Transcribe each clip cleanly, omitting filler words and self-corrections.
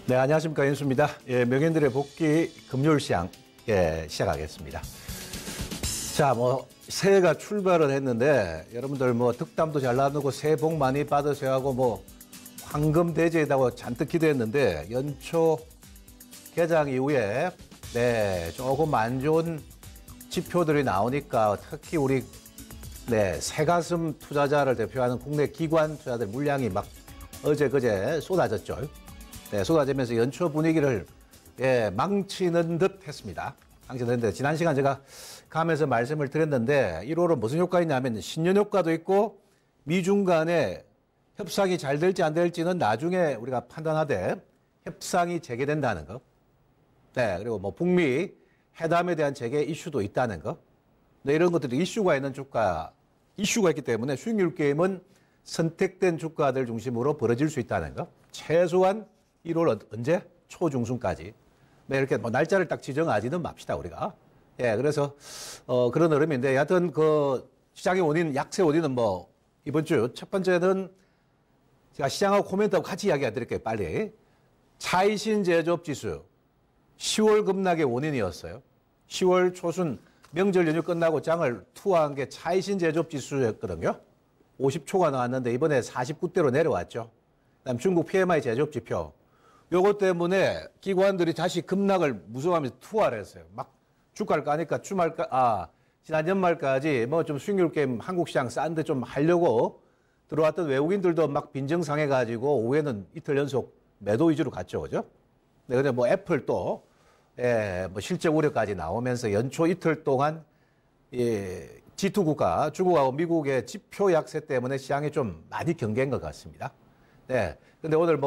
네, 안녕하십니까. 윤수입니다. 예, 명인들의 복귀 금요일 시장, 시작하겠습니다. 자, 새해가 출발을 했는데, 여러분들 득담도 잘 나누고 새해 복 많이 받으셔야 하고, 황금 대제다고 잔뜩 기대했는데, 연초 개장 이후에, 조금 안 좋은 지표들이 나오니까, 특히 우리, 새가슴 투자자를 대표하는 국내 기관 투자들 물량이 막 어제, 그제 쏟아졌죠. 쏟아지면서 연초 분위기를 망치는 듯 했습니다. 망치는데 지난 시간 제가 감에서 말씀을 드렸는데 1월은 무슨 효과 있냐면 신년 효과도 있고 미중 간에 협상이 잘 될지 안 될지는 나중에 우리가 판단하되 협상이 재개된다는 거. 그리고 북미 회담에 대한 재개 이슈도 있다는 거. 이런 것들이 이슈가 있는 이슈가 있기 때문에 수익률 게임은 선택된 주가들 중심으로 벌어질 수 있다는 거. 최소한 1월 언제? 초중순까지. 이렇게 날짜를 딱 지정하지는 맙시다, 우리가. 그래서, 그런 흐름인데, 여하튼 시장의 원인, 약세 원인은 이번 주 첫 번째는 제가 시장하고 코멘트하고 같이 이야기 해드릴게요, 빨리. 차이신 제조업 지수. 10월 급락의 원인이었어요. 10월 초순 명절 연휴 끝나고 장을 투하한 게 차이신 제조업 지수였거든요. 50초가 나왔는데 이번에 49대로 내려왔죠. 그다음 중국 PMI 제조업 지표. 요것 때문에 기관들이 다시 급락을 무서워하면서 투하를 했어요. 막 주가를 까니까 지난 연말까지 좀 수익률 게임 한국 시장 싼데 좀 하려고 들어왔던 외국인들도 막 빈정상해가지고 오후에는 이틀 연속 매도 위주로 갔죠. 그죠? 근데 애플 또, 실적 우려까지 나오면서 연초 이틀 동안, G2 국가, 중국하고 미국의 지표 약세 때문에 시장이 좀 많이 경계한 것 같습니다. 근데 오늘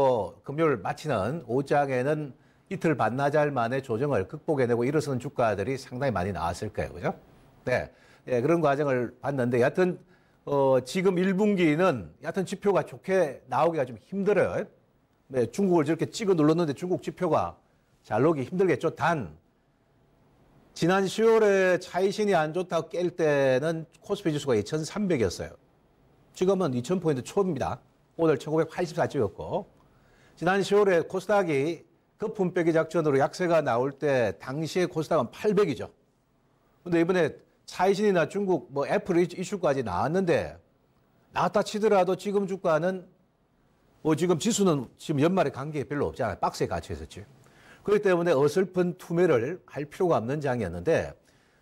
금요일 마치는 오장에는 이틀 반나절 만에 조정을 극복해내고 일어서는 주가들이 상당히 많이 나왔을 거예요. 그죠? 그런 과정을 봤는데, 여하튼, 지금 1분기는 여하튼 지표가 좋게 나오기가 좀 힘들어요. 중국을 저렇게 찍어 눌렀는데 중국 지표가 잘 나오기 힘들겠죠. 단, 지난 10월에 차이신이 안 좋다고 깰 때는 코스피 지수가 2,300이었어요. 지금은 2,000포인트 초입니다. 오늘 1984 찍었고, 지난 10월에 코스닥이 거품 빼기 작전으로 약세가 나올 때 당시에 코스닥은 800이죠. 근데 이번에 차이신이나 중국 애플 이슈까지 나왔는데 나왔다 치더라도 지금 주가는 지금 지수는 지금 연말에 관계 별로 없잖아요. 박스에 갇혀 있었지. 그렇기 때문에 어설픈 투매를 할 필요가 없는 장이었는데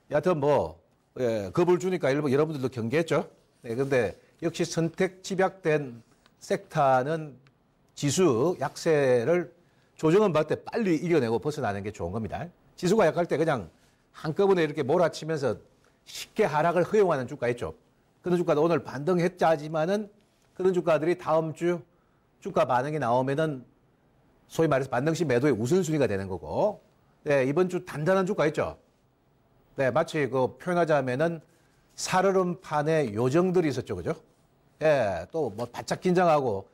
여하튼 겁을 주니까 여러분들도 경계했죠. 그런데 역시 선택 집약된 섹터는 지수 약세를 조정은 받을 때 빨리 이겨내고 벗어나는 게 좋은 겁니다. 지수가 약할 때 그냥 한꺼번에 이렇게 몰아치면서 쉽게 하락을 허용하는 주가 있죠. 그런 주가도 오늘 반등했자지만은 그런 주가들이 다음 주 주가 반응이 나오면은 소위 말해서 반등시 매도의 우선순위가 되는 거고, 이번 주 단단한 주가 있죠. 마치 표현하자면은 살얼음판에 요정들이 있었죠. 그죠? 또 바짝 긴장하고,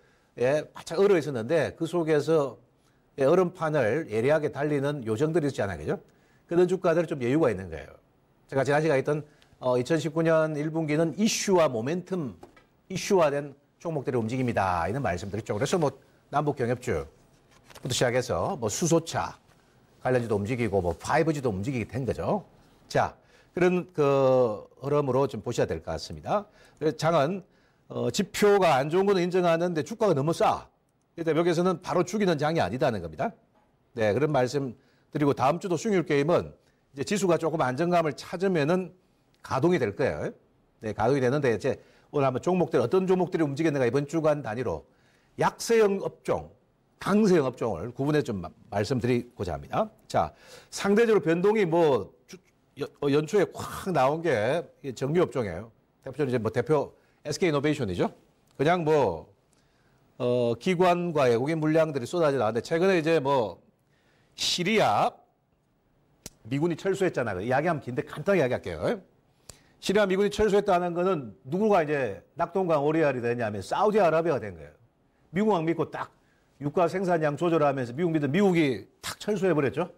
바짝 얼어 있었는데 그 속에서 얼음판을 예리하게 달리는 요정들이 있잖아요. 그죠? 그런 주가들은 좀 여유가 있는 거예요. 제가 지난 시간에 했던 2019년 1분기는 이슈와 모멘텀, 이슈화된 종목들의 움직임이다. 이런 말씀드렸죠. 그래서 남북 경협주부터 시작해서 수소차 관련주도 움직이고 5G도 움직이게 된 거죠. 자, 그런 흐름으로 좀 보셔야 될 것 같습니다. 장은 지표가 안 좋은 거는 인정하는데 주가가 너무 싸. 일단 여기서는 바로 죽이는 장이 아니다는 겁니다. 그런 말씀 드리고 다음 주도 수익률 게임은 이제 지수가 조금 안정감을 찾으면은 가동이 될 거예요. 가동이 되는데 이제 오늘 한번 어떤 종목들이 움직였는가 이번 주간 단위로 약세형 업종, 강세형 업종을 구분해서 좀 말씀드리고자 합니다. 자, 상대적으로 변동이 연초에 확 나온 게 정유 업종이에요. 대표적으로 이제 대표 SK이노베이션이죠. 그냥 기관과 외국인 물량들이 쏟아져 나왔는데 최근에 이제 시리아 미군이 철수했잖아요. 이야기하면 긴데 간단하게 이야기할게요. 시리아 미군이 철수했다는 거는 누구가 이제 낙동강 오리알이 되냐면 사우디아라비아가 된 거예요. 미국만 믿고 딱 유가 생산량 조절하면서 미국이 탁 철수해버렸죠.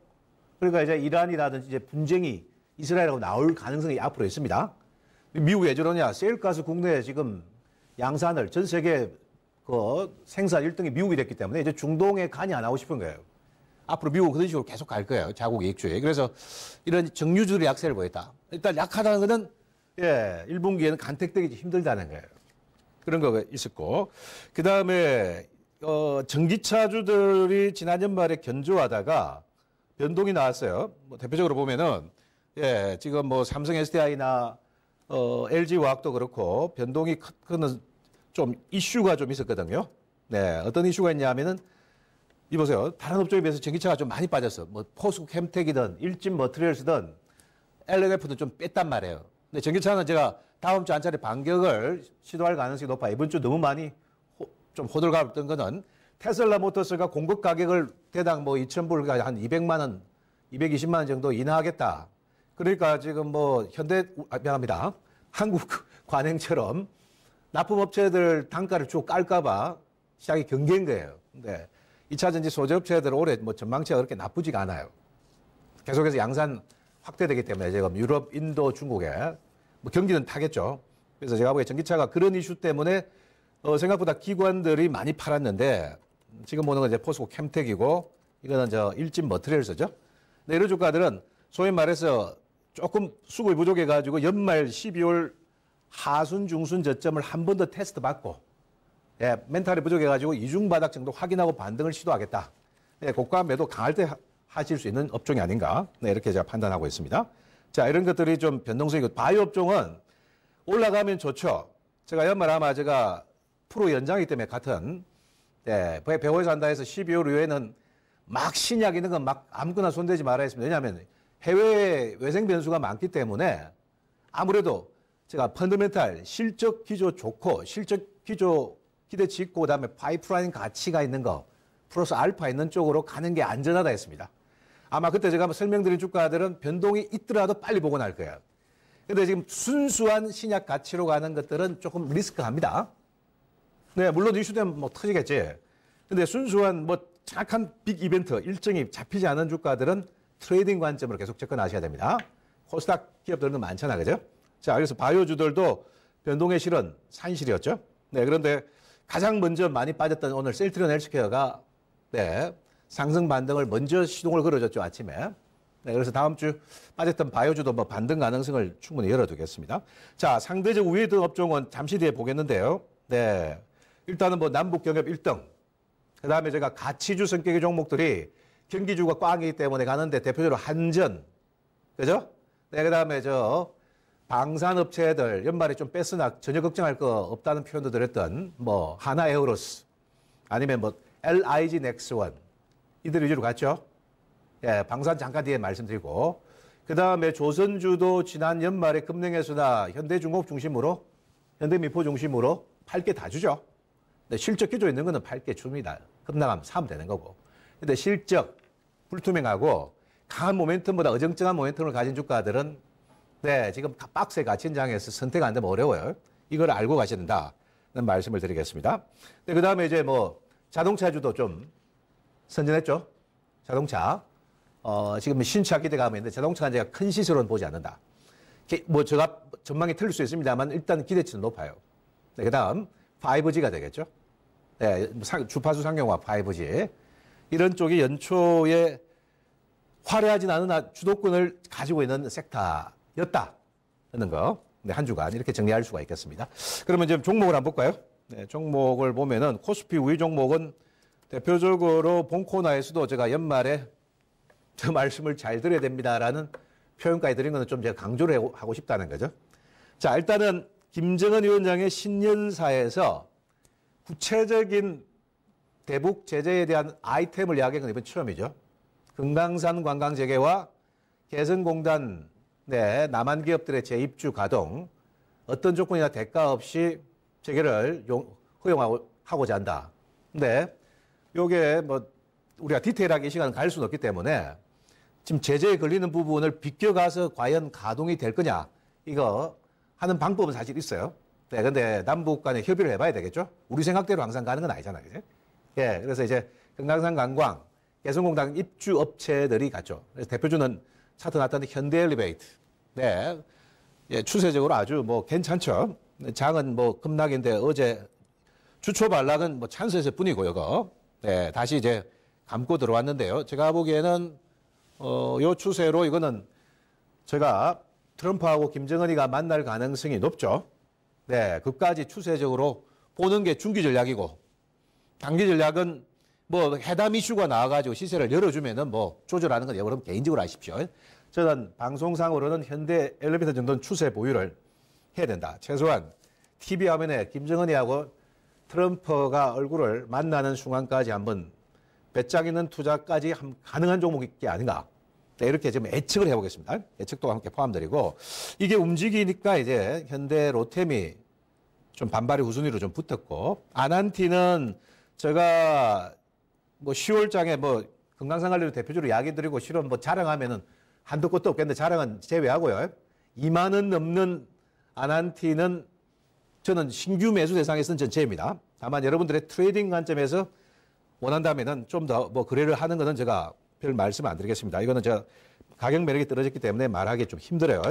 그러니까 이제 이란이라든지 이제 분쟁이 이스라엘하고 나올 가능성이 앞으로 있습니다. 미국이 왜 저러냐. 세일가스 국내에 지금 양산을 전 세계 생산 1등이 미국이 됐기 때문에 이제 중동에 간이 안 하고 싶은 거예요. 앞으로 미국은 그런 식으로 계속 갈 거예요. 자국 이익주의. 그래서 이런 정유주들이 약세를 보였다. 일단 약하다는 것은 1분기에는 간택되기 힘들다는 거예요. 그런 거가 있었고, 그 다음에 전기차주들이 지난 연말에 견조하다가 변동이 나왔어요. 뭐 대표적으로 보면은 지금 뭐 삼성 SDI나 LG화학도 그렇고 변동이 큰 좀 이슈가 좀 있었거든요. 네, 어떤 이슈가 있냐면은 이보세요. 다른 업종에 비해서 전기차가 좀 많이 빠졌어. 뭐 포스코 캠텍이든 일진 머티리얼스든 LNF도 좀 뺐단 말이에요. 근데 전기차는 제가 다음 주 한 차례 반격을 시도할 가능성이 높아. 이번 주 너무 많이 좀 호들갑을 뜬 거는 테슬라 모터스가 공급 가격을 대당 뭐 2,000불, 한 200만 원, 220만 원 정도 인하하겠다. 그러니까 지금 뭐 미안합니다. 한국 관행처럼 납품업체들 단가를 쭉 깔까봐 시장이 경계인 거예요. 근데 2차 전지 소재업체들 올해 뭐 전망치가 그렇게 나쁘지가 않아요. 계속해서 양산 확대되기 때문에 지금 유럽, 인도, 중국에 뭐 경기는 타겠죠. 그래서 제가 보기에 전기차가 그런 이슈 때문에 생각보다 기관들이 많이 팔았는데 지금 보는 건 이제 포스코 캠텍이고 이거는 일진 머티리얼스죠. 근데 이런 주가들은 소위 말해서 조금 수급이 부족해가지고 연말 12월 하순, 중순 저점을 한 번 더 테스트 받고 멘탈이 부족해가지고 이중 바닥 정도 확인하고 반등을 시도하겠다. 고가 매도 강할 때 하실 수 있는 업종이 아닌가. 이렇게 제가 판단하고 있습니다. 자, 이런 것들이 좀 변동성이고 바이오 업종은 올라가면 좋죠. 제가 연말 아마 제가 프로 연장이기 때문에 같은 배우에서 한다 해서 12월 이후에는 막 신약 있는 건 막 아무거나 손대지 말아야 했습니다. 왜냐하면 해외에 외생 변수가 많기 때문에 아무래도 제가 펀더멘탈 실적 기조 좋고 실적 기조 기대치 있고 그다음에 파이프라인 가치가 있는 거 플러스 알파 있는 쪽으로 가는 게 안전하다 했습니다. 아마 그때 제가 설명드린 주가들은 변동이 있더라도 빨리 보고 날 거예요. 근데 지금 순수한 신약 가치로 가는 것들은 조금 리스크합니다. 네, 물론 이슈되면 뭐 터지겠지. 근데 순수한 뭐 정확한 빅 이벤트 일정이 잡히지 않은 주가들은 트레이딩 관점으로 계속 접근하셔야 됩니다. 코스닥 기업들은 많잖아, 그죠? 자, 그래서 바이오주들도 변동의 실은 산실이었죠. 네, 그런데 가장 먼저 많이 빠졌던 오늘 셀트리온 헬스케어가 상승 반등을 먼저 시동을 걸어줬죠, 아침에. 네, 그래서 다음 주 빠졌던 바이오주도 뭐 반등 가능성을 충분히 열어두겠습니다. 자, 상대적 우위에 든 업종은 잠시 뒤에 보겠는데요. 네, 일단은 뭐 남북 경협 1등. 그 다음에 제가 가치주 성격의 종목들이 경기주가 꽝이기 때문에 가는데 대표적으로 한전, 그죠? 네, 그 다음에 방산업체들 연말에 좀 뺐으나 전혀 걱정할 거 없다는 표현도 드렸던 뭐 하나에어로스 아니면 뭐 LIG 넥스원 이들 위주로 갔죠. 방산 잠깐 뒤에 말씀드리고 그 다음에 조선주도 지난 연말에 금능회수나 현대중공업 중심으로 현대미포 중심으로 8개 다 주죠. 근데 실적 기조 있는 거는 8개 줍니다. 급락하면 사면 되는 거고. 근데 실적 불투명하고 강한 모멘텀보다 어정쩡한 모멘텀을 가진 주가들은 지금 박스에 갇힌 장에서 선택 안 되면 어려워요. 이걸 알고 가셔야 된다는 말씀을 드리겠습니다. 그 다음에 이제 뭐 자동차주도 좀 선전했죠. 자동차. 지금 신차 기대가 있는데 자동차는 제가 큰 시세로는 보지 않는다. 뭐 제가 전망이 틀릴 수 있습니다만 일단 기대치는 높아요. 그 다음 5G가 되겠죠. 주파수 상용화 5G. 이런 쪽이 연초에 화려하진 않으나 주도권을 가지고 있는 섹터였다는 거. 한 주간 이렇게 정리할 수가 있겠습니다. 그러면 지금 종목을 한번 볼까요? 종목을 보면은 코스피 우위 종목은 대표적으로 본코너에서도 제가 연말에 저 말씀을 잘 드려야 됩니다라는 표현까지 드린 거는 좀 제가 강조를 하고 싶다는 거죠. 자, 일단은 김정은 위원장의 신년사에서 구체적인 대북 제재에 대한 아이템을 이야기한 건 이번 처음이죠. 금강산 관광 재개와 개성공단 남한 기업들의 재입주 가동 어떤 조건이나 대가 없이 재개를 허용하고자 한다. 근데 요게 뭐 우리가 디테일하게 이 시간은 갈 수는 없기 때문에 지금 제재에 걸리는 부분을 비껴가서 과연 가동이 될 거냐 이거 하는 방법은 사실 있어요. 근데 남북 간에 협의를 해봐야 되겠죠. 우리 생각대로 항상 가는 건 아니잖아요. 그죠? 그래서 이제 금강산 관광 개성공단 입주 업체들이 갔죠. 그래서 대표주는 차트 나타난 현대엘리베이트. 추세적으로 아주 뭐 괜찮죠. 장은 뭐 급락인데 어제 주초 반락은 뭐 찬스였을 뿐이고, 이거. 다시 이제 감고 들어왔는데요. 제가 보기에는 요 추세로 이거는 제가 트럼프하고 김정은이가 만날 가능성이 높죠. 네, 그까지 추세적으로 보는 게 중기 전략이고 단기 전략은 뭐 회담 이슈가 나와가지고 시세를 열어주면은 뭐 조절하는 건 여러분 개인적으로 아십시오. 저는 방송상으로는 현대 엘리베이터 정도는 추세 보유를 해야 된다. 최소한 TV 화면에 김정은이하고 트럼프가 얼굴을 만나는 순간까지 한번 배짱 있는 투자까지 가능한 종목이 아닌가. 네, 이렇게 좀 예측을 해보겠습니다. 예측도 함께 포함드리고 이게 움직이니까 이제 현대 로템이 좀 반발이 후순위로 좀 붙었고 아난티는 제가 뭐 10월장에 뭐 건강생활로 대표적으로 이야기 드리고 실은 뭐 자랑하면은 한도 끝도 없겠는데 자랑은 제외하고요. 2만 원 넘는 아난티는 저는 신규 매수 대상에서는 전체입니다. 다만 여러분들의 트레이딩 관점에서 원한다면은 좀 더 뭐 거래를 하는 거는 제가 별 말씀 안 드리겠습니다. 이거는 제가 가격 매력이 떨어졌기 때문에 말하기 좀 힘들어요.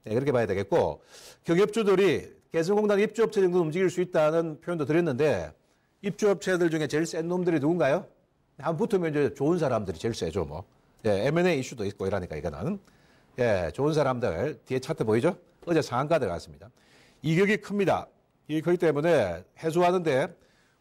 네, 그렇게 봐야 되겠고 경협주들이 개성공단 입주업체 정도 움직일 수 있다는 표현도 드렸는데 입주업체들 중에 제일 센 놈들이 누군가요? 한 붙으면 이제 좋은 사람들이 제일 세죠, 뭐. 예, M&A 이슈도 있고 이러니까 이거는. 예, 좋은 사람들 뒤에 차트 보이죠? 어제 상한가 들어갔습니다. 이격이 큽니다. 이격이 크기 때문에 해소하는데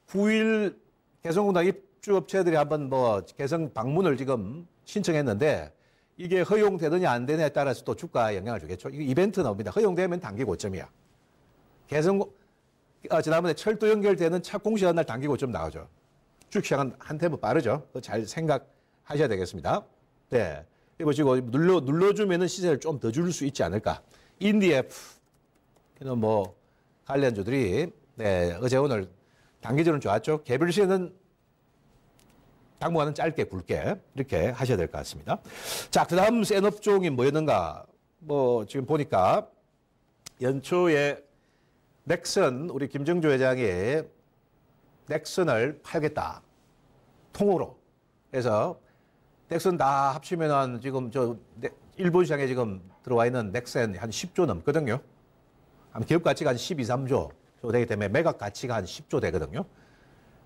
9일 개성공단 입주업체들이 한번 뭐 개성 방문을 지금 신청했는데 이게 허용되느냐 안 되느냐에 따라서 또 주가에 영향을 주겠죠. 이거 이벤트 나옵니다. 허용되면 단기 고점이야. 지난번에 철도 연결되는 차 공시한 날 단기 고점 나오죠. 주식시장은 한 템포 빠르죠. 그거 잘 생각하셔야 되겠습니다. 네. 이거 지금 눌러주면은 시세를 좀 더 줄 수 있지 않을까. 인디F, 뭐, 관련주들이, 네, 어제 오늘 단기적으로는 좋았죠. 개별 시에는 당분간은 짧게 굵게 이렇게 하셔야 될 것 같습니다. 자, 그 다음 센 업종이 뭐였는가. 뭐, 지금 보니까 연초에 넥슨, 우리 김정주 회장이 넥슨을 팔겠다. 통으로. 그래서 넥슨 다 합치면은 지금 일본 시장에 지금 들어와 있는 넥슨 한 10조 넘거든요. 기업 가치가 한 12, 13조 되기 때문에 매각 가치가 한 10조 되거든요.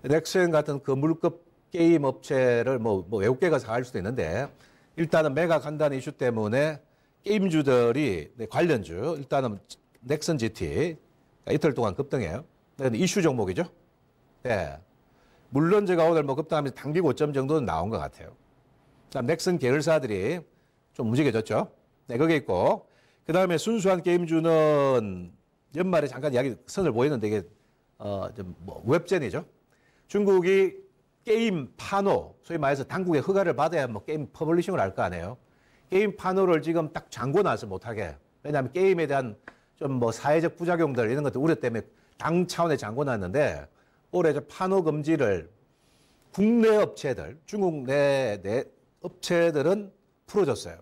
넥슨 같은 건물급 게임 업체를 뭐 외국계가 사갈 수도 있는데 일단은 매각한다는 이슈 때문에 게임주들이 관련주 일단은 넥슨 GT 이틀 동안 급등해요. 이슈 종목이죠. 네. 물론 제가 오늘 뭐 급등하면서 단기 고점 정도는 나온 것 같아요. 그다음 넥슨 계열사들이 좀 움직여졌죠. 네, 그게 있고 그 다음에 순수한 게임주는 연말에 잠깐 이야기 선을 보이는데 이게 뭐 웹젠이죠. 중국이 게임 파노, 소위 말해서 당국의 허가를 받아야 뭐 게임 퍼블리싱을 할 거 아니에요. 게임 파노를 지금 딱 잠궈놔서 못하게. 왜냐하면 게임에 대한 좀 뭐 사회적 부작용들 이런 것들 우려 때문에 당 차원에 잠궈놨는데 올해 저 파노 금지를 국내 업체들, 중국 내 업체들은 풀어줬어요.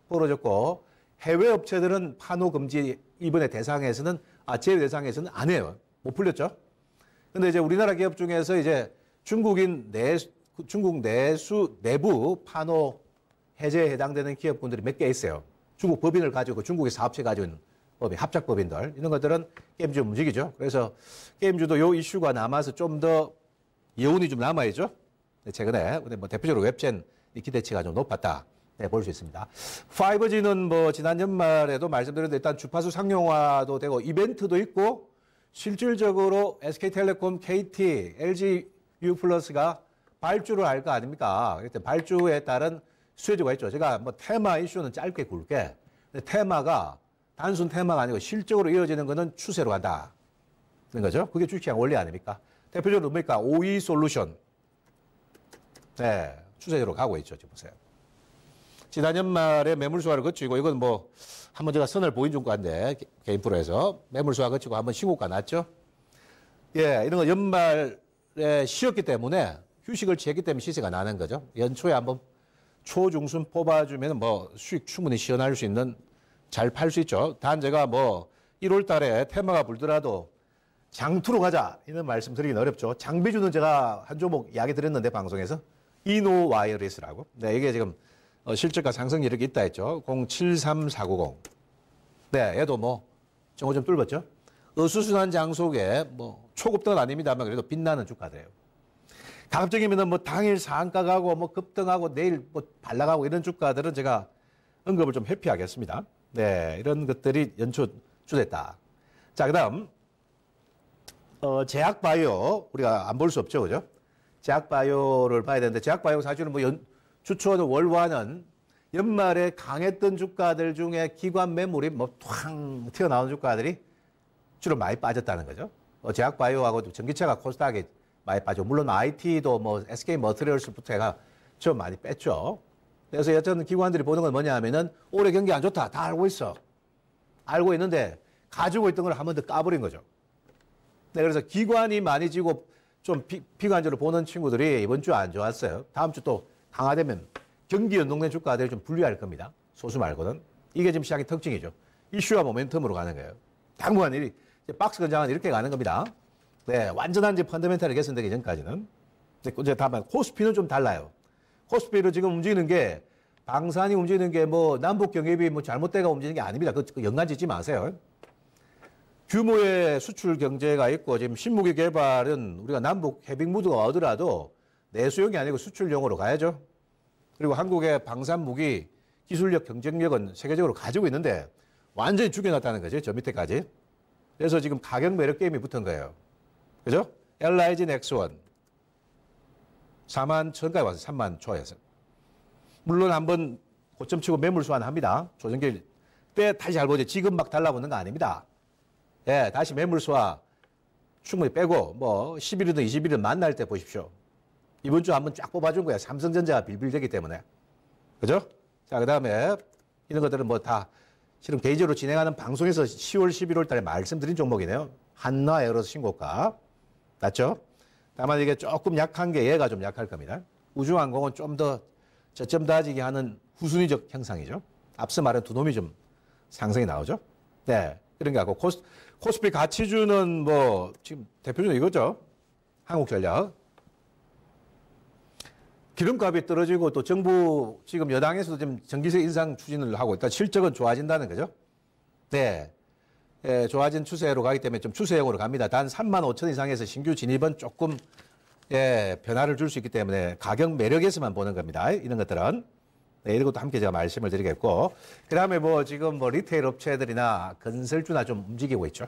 풀어줬고 해외 업체들은 파노 금지 이번에 대상에서는 제외 대상에서는 안 해요. 못 풀렸죠. 근데 이제 우리나라 기업 중에서 이제 중국 내부 파노 해제에 해당되는 기업군들이 몇 개 있어요. 중국 법인을 가지고 중국의 사업체 가지고 있는 법인, 합작법인들 이런 것들은 게임주 움직이죠. 그래서 게임주도 요 이슈가 남아서 좀 더 여운이 좀 남아있죠. 최근에 근데 뭐 대표적으로 웹젠 기대치가 좀 높았다. 네, 볼 수 있습니다. 5G는 뭐 지난 연말에도 말씀드렸는데 일단 주파수 상용화도 되고 이벤트도 있고 실질적으로 SK텔레콤, KT, LG U+가 발주를 할 거 아닙니까? 발주에 따른 수혜주가 있죠. 제가 뭐 테마 이슈는 짧게 굵게. 근데 테마가 단순 테마가 아니고 실적으로 이어지는 거는 추세로 간다. 그런 거죠. 그게 주식시장 원리 아닙니까? 대표적으로 뭡니까? OE 솔루션. 네, 추세로 가고 있죠. 지금 보세요. 지난 연말에 매물 수화를 거치고 이건 뭐 한번 제가 선을 보인 종가인데 개인 프로에서 매물 수화 거치고 한번 신고가 났죠. 예, 이런 거 연말에 쉬었기 때문에 휴식을 취했기 때문에 시세가 나는 거죠. 연초에 한번 초중순 뽑아주면 뭐 수익 충분히 시원할 수 있는 잘 팔 수 있죠. 단 제가 뭐 1월 달에 테마가 불더라도 장투로 가자 이런 말씀 드리긴 어렵죠. 장비주는 제가 한 종목 이야기 드렸는데 방송에서 이노 와이어리스라고. 네, 이게 지금 실적과 상승 이력이 있다 했죠. 073490. 네, 얘도 뭐 정오 좀 뚫었죠. 어수선한 장속에 뭐 초급등은 아닙니다만 그래도 빛나는 주가들이에요. 가급적이면 뭐 당일 상한가 가고 뭐 급등하고 내일 뭐 반락하고 이런 주가들은 제가 언급을 좀 회피하겠습니다. 네, 이런 것들이 연초 주됐다. 자, 그다음 제약바이오 우리가 안 볼 수 없죠, 그죠? 제약바이오를 봐야 되는데 제약바이오 사실은 뭐 주초는 월화는 연말에 강했던 주가들 중에 기관 매물이 뭐 탕 튀어나온 주가들이 주로 많이 빠졌다는 거죠. 제약바이오하고 전기차가 코스닥에 많이 빠져. 물론 IT도 뭐 SK 머티리얼스부터 해가 좀 많이 뺐죠. 그래서 여튼 기관들이 보는 건 뭐냐 하면은 올해 경기 안 좋다. 다 알고 있어. 알고 있는데 가지고 있던 걸 한 번 더 까버린 거죠. 네, 그래서 기관이 많이 지고 좀 비관적으로 보는 친구들이 이번 주 안 좋았어요. 다음 주 또 강화되면 경기 연동된 주가들이 좀 분리할 겁니다. 소수 말고는. 이게 지금 시장의 특징이죠. 이슈와 모멘텀으로 가는 거예요. 당분간 박스 건장은 이렇게 가는 겁니다. 네, 완전한 이제 펀더멘탈이 개선되기 전까지는. 이제 다만 코스피는 좀 달라요. 코스피로 지금 움직이는 게 방산이 움직이는 게 뭐 남북 경협이 뭐 잘못돼가 움직이는 게 아닙니다. 그 연관 짓지 마세요. 규모의 수출 경제가 있고 지금 신무기 개발은 우리가 남북 해빙 무드가 오더라도 내수용이 아니고 수출용으로 가야죠. 그리고 한국의 방산 무기 기술력 경쟁력은 세계적으로 가지고 있는데 완전히 죽여놨다는 거죠. 저 밑에까지. 그래서 지금 가격 매력 게임이 붙은 거예요. 그죠? LIG 넥스원 4만 천까지 와서 3만 초에서. 물론 한번 고점 치고 매물 소환합니다. 조정길 때 다시 잘 보죠. 지금 막 달라붙는 거 아닙니다. 예, 다시 매물 소화 충분히 빼고 뭐 11일이든 20일이든 만날 때 보십시오. 이번 주 한번 쫙 뽑아준 거야. 삼성전자가 빌빌되기 때문에. 그죠? 자, 그 다음에 이런 것들은 뭐 다 실은 개인적으로 진행하는 방송에서 10월, 11월 달에 말씀드린 종목이네요. 한나 에어로스 신고가. 맞죠? 다만 이게 조금 약한 게 얘가 좀 약할 겁니다. 우주항공은 좀 더 저점 다지기 하는 후순위적 형상이죠. 앞서 말한 두 놈이 좀 상승이 나오죠. 네. 이런 게 같고 코스피 가치주는 뭐 지금 대표적으로 이거죠. 한국전력. 기름값이 떨어지고 또 정부 지금 여당에서도 지금 전기세 인상 추진을 하고 있다. 실적은 좋아진다는 거죠. 네. 예, 좋아진 추세로 가기 때문에 좀 추세형으로 갑니다. 단 3만 5천 이상에서 신규 진입은 조금 변화를 줄 수 있기 때문에 가격 매력에서만 보는 겁니다. 이런 것들은. 네, 이런 것도 함께 제가 말씀을 드리겠고. 그 다음에 뭐 지금 뭐 리테일 업체들이나 건설주나 좀 움직이고 있죠.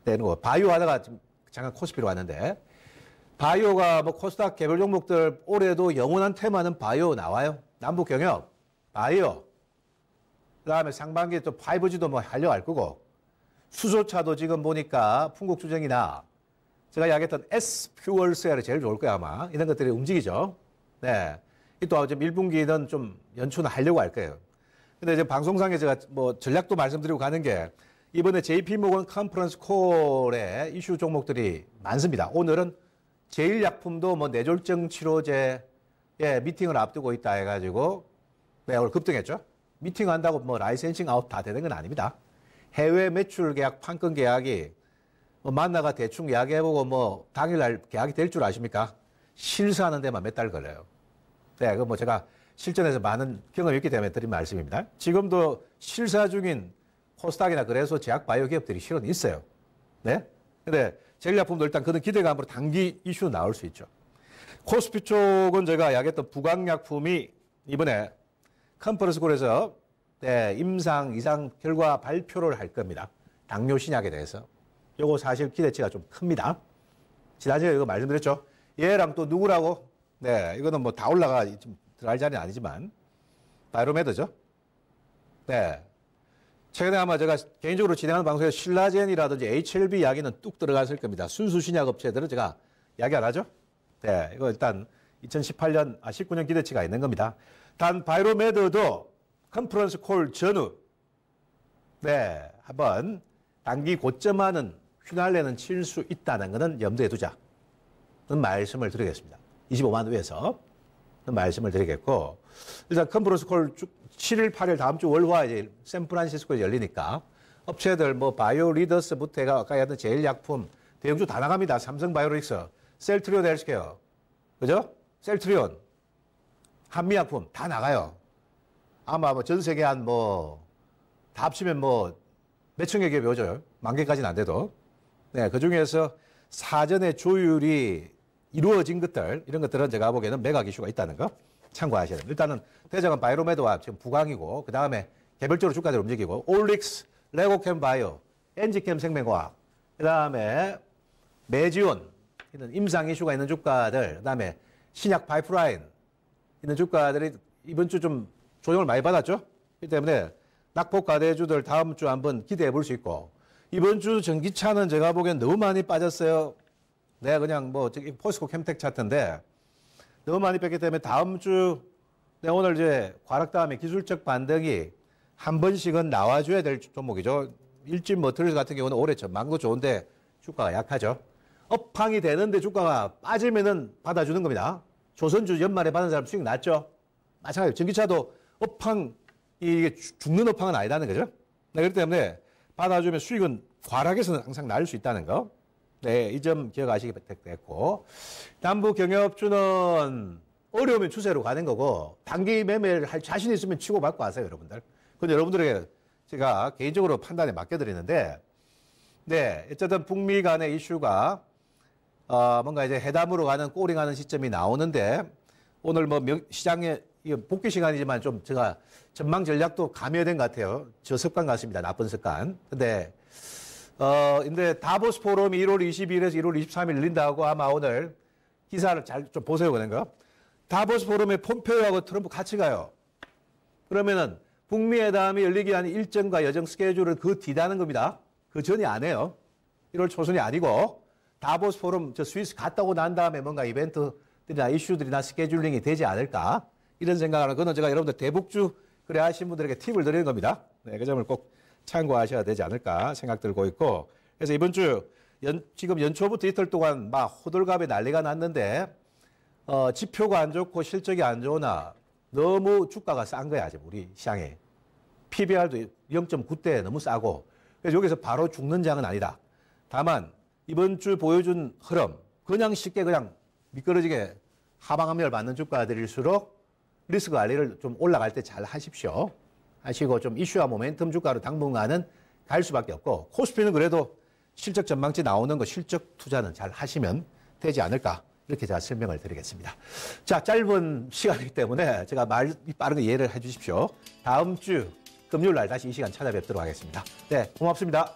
네, 뭐 바이오 하다가 잠깐 코스피로 왔는데 바이오가 뭐 코스닥 개별 종목들 올해도 영원한 테마는 바이오 나와요. 남북 경협, 바이오. 그 다음에 상반기에 또 5G도 뭐 하려고 할 거고. 수소차도 지금 보니까 풍국주정이나 제가 이야기했던 S퓨얼셀이 제일 좋을 거야 아마. 이런 것들이 움직이죠. 네. 또 지금 1분기는 좀 연초는 하려고 할 거예요. 근데 이제 방송상에 제가 뭐 전략도 말씀드리고 가는 게 이번에 JP모건 컨퍼런스 콜에 이슈 종목들이 많습니다. 오늘은 제일약품도 뭐 뇌졸중 치료제 미팅을 앞두고 있다 해가지고 네, 오늘 급등했죠. 미팅한다고 뭐 라이센싱 아웃 다 되는 건 아닙니다. 해외 매출 계약, 판권 계약이 뭐 만나가 대충 이야기해보고 뭐 당일날 계약이 될 줄 아십니까? 실사하는 데만 몇 달 걸려요. 네, 그 뭐 제가 실전에서 많은 경험이 있기 때문에 드린 말씀입니다. 지금도 실사 중인 코스닥이나 그래서 제약 바이오 기업들이 실은 있어요. 네? 근데 제일약품도 일단 그런 기대감으로 단기 이슈 나올 수 있죠. 코스피 쪽은 제가 이야기했던 부강약품이 이번에 컨퍼런스콜에서 네, 임상 이상 결과 발표를 할 겁니다. 당뇨 신약에 대해서. 요거 사실 기대치가 좀 큽니다. 지난주에 이거 말씀드렸죠. 얘랑 또 누구라고? 네, 이거는 뭐 다 올라가 좀 들어갈 자리는 아니지만 바이로메드죠. 네. 최근에 아마 제가 개인적으로 진행하는 방송에서 신라젠이라든지 HLB 이야기는 뚝 들어갔을 겁니다. 순수 신약 업체들은 제가 이야기 안 하죠. 네, 이거 일단 19년 기대치가 있는 겁니다. 단 바이로메드도 컨퍼런스 콜 전후 네, 한번 단기 고점하는 휘날레는 칠 수 있다는 것은 염두에 두자는 말씀을 드리겠습니다. 25만 원 위에서 말씀을 드리겠고 일단 컨퍼런스 콜 7일, 8일 다음 주 월화 이제 샌프란시스코에 열리니까 업체들 뭐 바이오 리더스부터 해가 아까 했던 제일약품 대형주 다 나갑니다. 삼성바이오로직스, 셀트리온 헬스케어, 그죠? 셀트리온, 한미약품 다 나가요. 아마 뭐 전 세계 한 뭐 다 합치면 뭐 몇천 개 기업이 오죠. 만 개까지는 안 돼도. 네, 그 중에서 사전에 조율이 이루어진 것들, 이런 것들은 제가 보기에는 매각 이슈가 있다는 거 참고하셔야 됩니다. 일단은 대장은 바이로메드와 지금 부강이고, 그 다음에 개별적으로 주가들 움직이고, 올릭스, 레고캠 바이오, 엔지캠 생명과학, 그 다음에 메지온, 이런 임상 이슈가 있는 주가들, 그 다음에 신약 파이프라인 있는 주가들이 이번 주 좀 조정을 많이 받았죠. 그렇기 때문에 낙폭 과대주들 다음 주 한번 기대해 볼 수 있고, 이번 주 전기차는 제가 보기엔 너무 많이 빠졌어요. 내가 그냥 뭐 저기 포스코 캠텍 차트인데 너무 많이 뺐기 때문에 다음 주 내가 오늘 이제 과락 다음에 기술적 반등이 한 번씩은 나와줘야 될 종목이죠. 일진 머트리얼 같은 경우는 올해 전망도 좋은데 주가가 약하죠. 업황이 되는데 주가가 빠지면은 받아주는 겁니다. 조선주 연말에 받은 사람 수익 났죠. 마찬가지로 전기차도 업황, 이게 죽는 업황은 아니라는 거죠. 네, 그렇기 때문에 받아주면 수익은 과락에서는 항상 날 수 있다는 거. 네, 이 점 기억하시기 됐고. 남부 경협주는 어려우면 추세로 가는 거고, 단기 매매를 할 자신 있으면 치고받고 하세요, 여러분들. 근데 여러분들에게 제가 개인적으로 판단에 맡겨드리는데, 네, 어쨌든 북미 간의 이슈가, 뭔가 이제 회담으로 가는 꼬링하는 시점이 나오는데, 오늘 뭐 시장에, 복귀 시간이지만 좀 제가 전망 전략도 가미된 것 같아요. 저 습관 같습니다. 나쁜 습관. 근데 다보스 포럼이 1월 22일에서 1월 23일 열린다고 아마 오늘 기사를 잘 좀 보세요. 그런 거. 다보스 포럼에 폼페이오하고 트럼프 같이 가요. 그러면은 북미 회담이 열리기 위한 일정과 여정 스케줄을 그 뒤다는 겁니다. 그 전이 안 해요. 1월 초순이 아니고 다보스 포럼 저 스위스 갔다 오고 난 다음에 뭔가 이벤트들이나 이슈들이나 스케줄링이 되지 않을까 이런 생각을 하는 그거는 제가 여러분들 대북주 그래 하신 분들에게 팁을 드리는 겁니다. 네, 그 점을 꼭 참고하셔야 되지 않을까 생각 들고 있고 그래서 이번 주 지금 연초부터 이틀 동안 막 호들갑에 난리가 났는데 지표가 안 좋고 실적이 안 좋으나 너무 주가가 싼 거야 지금 우리 시장에 PBR도 0.9대 너무 싸고 그래서 여기서 바로 죽는 장은 아니다. 다만 이번 주 보여준 흐름 그냥 쉽게 그냥 미끄러지게 하방압력을 받는 주가들일수록 리스크 관리를 좀 올라갈 때 잘 하십시오. 하시고 좀 이슈와 모멘텀 주가로 당분간은 갈 수밖에 없고 코스피는 그래도 실적 전망치 나오는 거 실적 투자는 잘 하시면 되지 않을까 이렇게 제가 설명을 드리겠습니다. 자, 짧은 시간이기 때문에 제가 말 빠른 거 이해를 해 주십시오. 다음 주 금요일 날 다시 이 시간 찾아뵙도록 하겠습니다. 네, 고맙습니다.